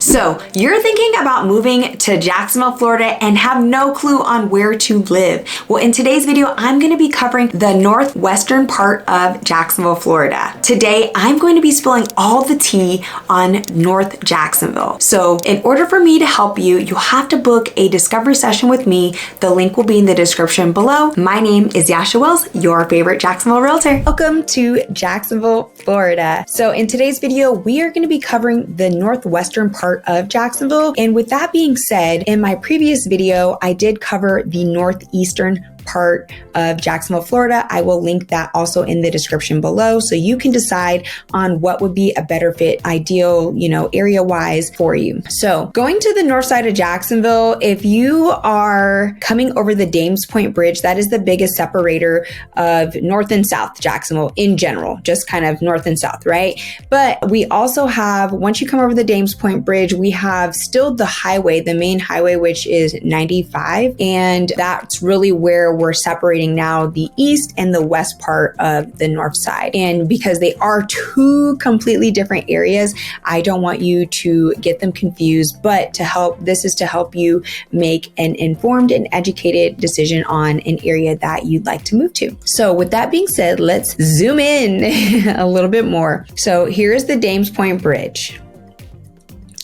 So you're thinking about moving to Jacksonville, Florida and have no clue on where to live. Well, in today's video, I'm going to be covering the northwestern part of Jacksonville, Florida. Today, I'm going to be spilling all the tea on North Jacksonville. So in order for me to help you, you'll have to book a discovery session with me. The link will be in the description below. My name is Yasha, your favorite Jacksonville realtor. Welcome to Jacksonville, Florida. So in today's video, we are going to be covering the northwestern part of Jacksonville. And with that being said, in my previous video, I did cover the northeastern part of Jacksonville, Florida. I will link that also in the description below so you can decide on what would be a better fit, ideal, area wise for you. So going to the north side of Jacksonville, if you are coming over the Dames Point Bridge, that is the biggest separator of north and south Jacksonville in general, just kind of north and south, right? But we also have, once you come over the Dames Point Bridge, we have still the highway, the main highway, which is 95. And that's really where we're separating now the east and the west part of the north side. And because they are two completely different areas, I don't want you to get them confused, but this is to help you make an informed and educated decision on an area that you'd like to move to. So with that being said, let's zoom in a little bit more. So here's the Dames Point Bridge.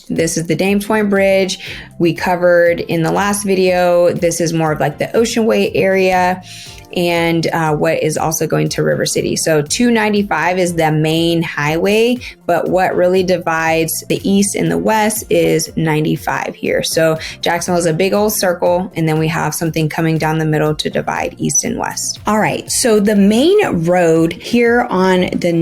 This is the Dames Point Bridge we covered in the last video. This is more of like the Ocean Way area and what is also going to River City. So 295 is the main highway, but what really divides the east and the west is 95 here. So Jacksonville is a big old circle, and then we have something coming down the middle to divide east and west. All right, so the main road here on the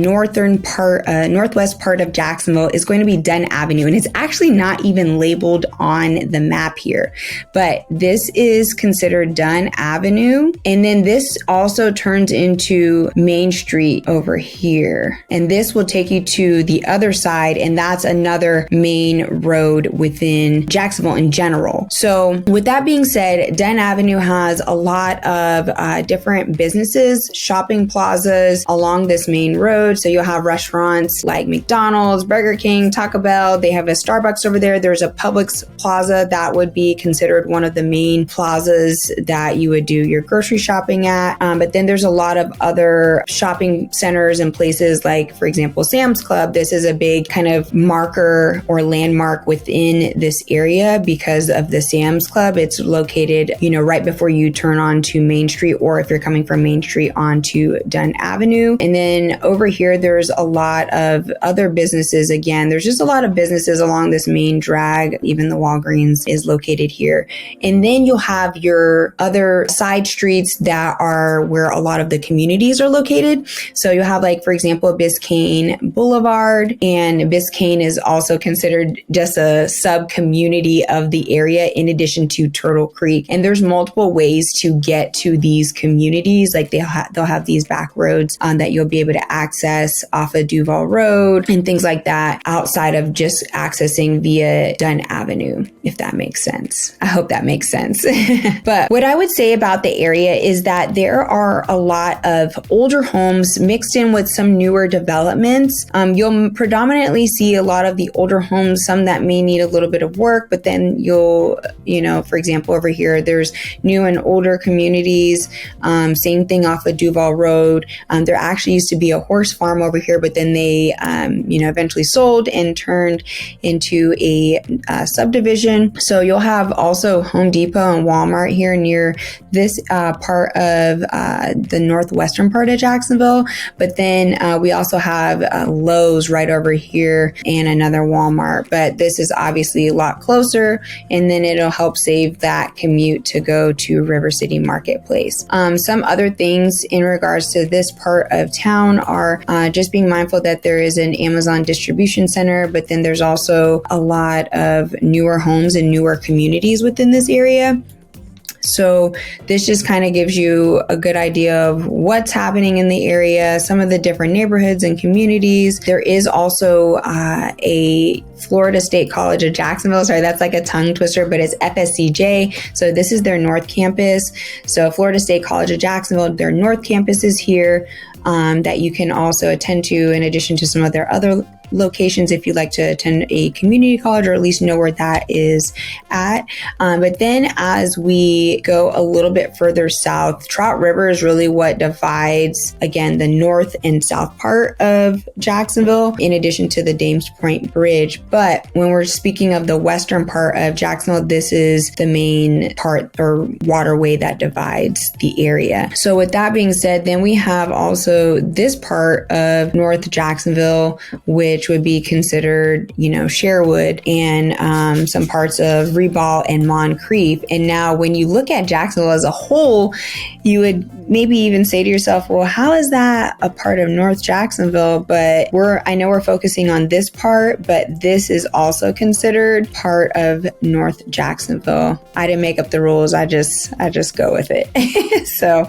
northwest part of Jacksonville is going to be Dunn Avenue, and it's actually not even labeled on the map here, but this is considered Dunn Avenue, and then this also turns into Main Street over here. And this will take you to the other side, and that's another main road within Jacksonville in general. So with that being said, Dunn Avenue has a lot of different businesses, shopping plazas along this main road. So you'll have restaurants like McDonald's, Burger King, Taco Bell. They have a Starbucks over there. There's a Publix plaza that would be considered one of the main plazas that you would do your grocery shopping at. But then there's a lot of other shopping centers and places like, for example, Sam's Club. This is a big kind of marker or landmark within this area because of the Sam's Club. It's located, right before you turn onto Main Street, or if you're coming from Main Street onto Dunn Avenue. And then over here, there's a lot of other businesses. Again, there's just a lot of businesses along this main drag. Even the Walgreens is located here. And then you'll have your other side streets that are where a lot of the communities are located. So you have, like, for example, Biscayne Boulevard, and Biscayne is also considered just a sub community of the area in addition to Turtle Creek. And there's multiple ways to get to these communities. Like they'll have these back roads that you'll be able to access off of Duval Road and things like that, outside of just accessing via Dunn Avenue, if that makes sense. I hope that makes sense. But what I would say about the area is that there are a lot of older homes mixed in with some newer developments. You'll predominantly see a lot of the older homes, some that may need a little bit of work, but then you'll, for example, over here, there's new and older communities. Same thing off of Duval Road. There actually used to be a horse farm over here, but then they, eventually sold and turned into a subdivision. So you'll have also Home Depot and Walmart here near this part of the northwestern part of Jacksonville. But then we also have Lowe's right over here and another Walmart. But this is obviously a lot closer, and then it'll help save that commute to go to River City Marketplace. Some other things in regards to this part of town are just being mindful that there is an Amazon distribution center, but then there's also a lot of newer homes and newer communities within this area. So this just kind of gives you a good idea of what's happening in the area, some of the different neighborhoods and communities. There is also a Florida State College of Jacksonville. Sorry, that's like a tongue twister, but it's FSCJ. So this is their North Campus. So Florida State College of Jacksonville, their North Campus is here that you can also attend to in addition to some of their other locations if you'd like to attend a community college, or at least know where that is at. But then as we go a little bit further south, Trout River is really what divides, again, the north and south part of Jacksonville, in addition to the Dames Point Bridge. But when we're speaking of the western part of Jacksonville, this is the main part or waterway that divides the area. So with that being said, then we have also this part of North Jacksonville, which would be considered, Sherwood, and some parts of Reball and Moncrief. And now when you look at Jacksonville as a whole, you would maybe even say to yourself, well, how is that a part of North Jacksonville? But I know we're focusing on this part, but this is also considered part of North Jacksonville. I didn't make up the rules. I just go with it. So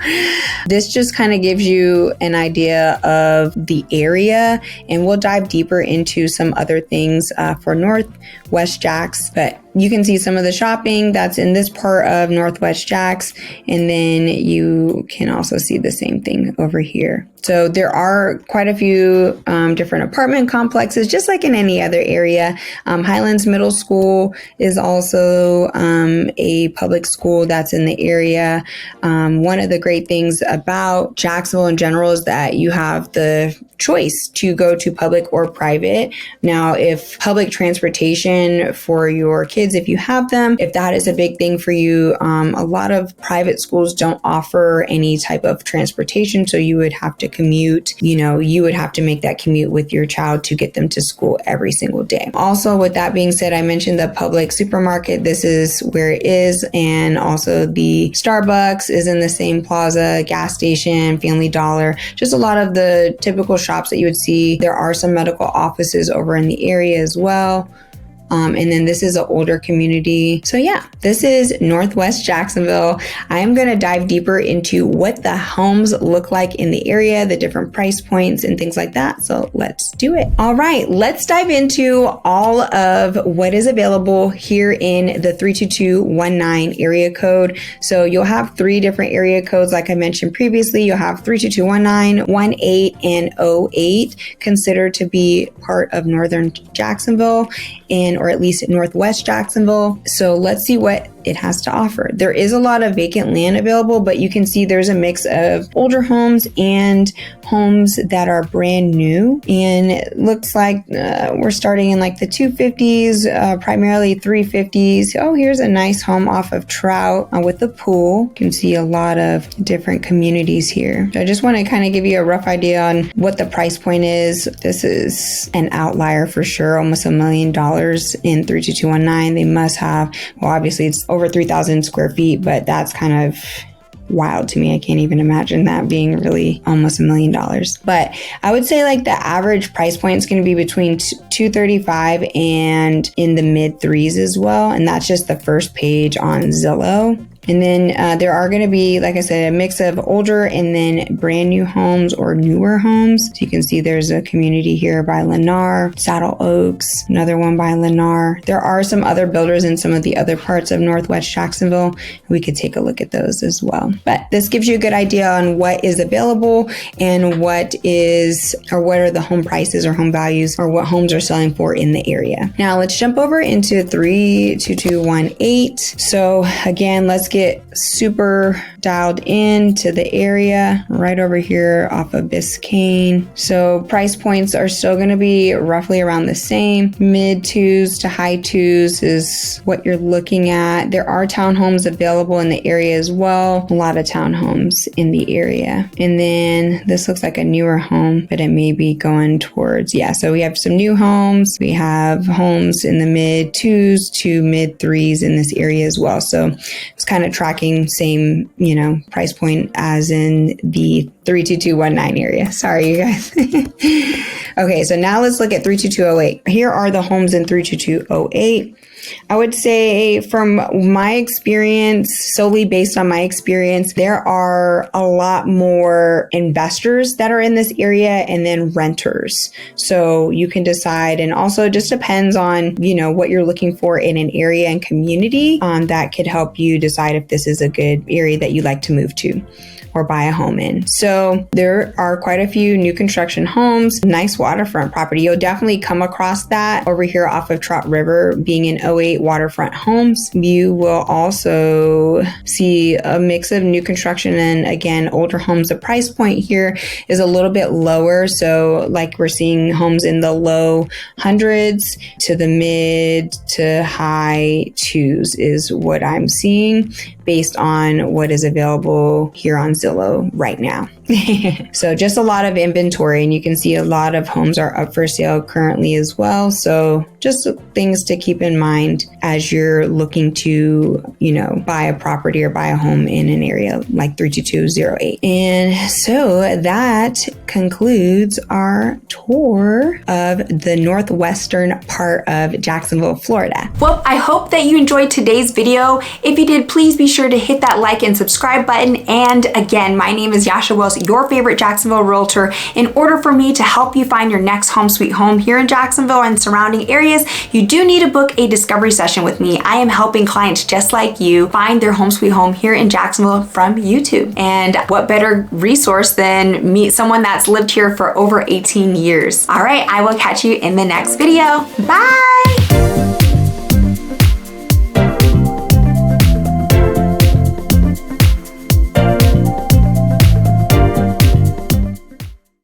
this just kind of gives you an idea of the area, and we'll dive deeper into some other things for North WEST Jax, but you can see some of the shopping that's in this part of North WEST Jax, and then you can also see the same thing over here. So there are quite a few different apartment complexes, just like in any other area. Highlands Middle School is also a public school that's in the area. One of the great things about Jacksonville in general is that you have the choice to go to public or private. Now, if public transportation for your kids, if you have them, if that is a big thing for you, a lot of private schools don't offer any type of transportation. So you would have to commute, you would have to make that commute with your child to get them to school every single day. Also, with that being said, I mentioned the public supermarket. This is where it is. And also the Starbucks is in the same plaza, gas station, Family Dollar, just a lot of the typical shops that you would see. There are some medical offices over in the area as well. And then this is an older community. So yeah, this is North WEST Jacksonville. I am going to dive deeper into what the homes look like in the area, the different price points and things like that. So let's do it. All right, let's dive into all of what is available here in the 32219 area code. So you'll have 3 different area codes. Like I mentioned previously, you'll have 32219, 18, and 08 considered to be part of Northern Jacksonville, or at least North WEST Jacksonville. So let's see what it has to offer. There is a lot of vacant land available, but you can see there's a mix of older homes and homes that are brand new. And it looks like we're starting in like the 250s, primarily 350s. Oh, here's a nice home off of Trout with a pool. You can see a lot of different communities here. So I just want to kind of give you a rough idea on what the price point is. This is an outlier for sure, almost $1 million in 32219. They must have, well, obviously it's over 3,000 square feet, but that's kind of wild to me. I can't even imagine that being really almost $1 million. But I would say like the average price point is going to be between 235 and in the mid threes as well. And that's just the first page on Zillow. And then there are going to be, like I said, a mix of older and then brand new homes or newer homes. So you can see there's a community here by Lennar, Saddle Oaks, another one by Lennar. There are some other builders in some of the other parts of North WEST Jacksonville. We could take a look at those as well. But this gives you a good idea on what is available and what are the home prices or home values or what homes are selling for in the area. Now let's jump over into 32218. So again, let's get super dialed into the area right over here off of Biscayne. So price points are still going to be roughly around the same. Mid twos to high twos is what you're looking at. There are townhomes available in the area as well. A lot of townhomes in the area. And then this looks like a newer home, but it may be going towards, so we have some new homes. We have homes in the mid twos to mid threes in this area as well. So it's kind of tracking same, price point as in the 32219 area. Sorry, you guys. Okay, so now let's look at 32208. Here are the homes in 32208. I would say from my experience, solely based on my experience, there are a lot more investors that are in this area and then renters. So you can decide, and also it just depends on, what you're looking for in an area and community that could help you decide if this is a good area that you'd like to move to. or buy a home in. So there are quite a few new construction homes, nice waterfront property. You'll definitely come across that over here off of Trot River, being in '08 waterfront homes. You will also see a mix of new construction and, again, older homes. The price point here is a little bit lower. So like we're seeing homes in the low hundreds to the mid to high twos is what I'm seeing based on what is available here on Zillow right now. So just a lot of inventory, and you can see a lot of homes are up for sale currently as well. So just things to keep in mind as you're looking to, buy a property or buy a home in an area like 32208. And so that concludes our tour of the northwestern part of Jacksonville, Florida. Well, I hope that you enjoyed today's video. If you did, please be sure to hit that like and subscribe button. And again, my name is Yasha, your favorite Jacksonville realtor. In order for me to help you find your next home sweet home here in Jacksonville and surrounding areas, you do need to book a discovery session with me. I am helping clients just like you find their home sweet home here in Jacksonville from YouTube. And what better resource than meet someone that's lived here for over 18 years. All right, I will catch you in the next video. Bye.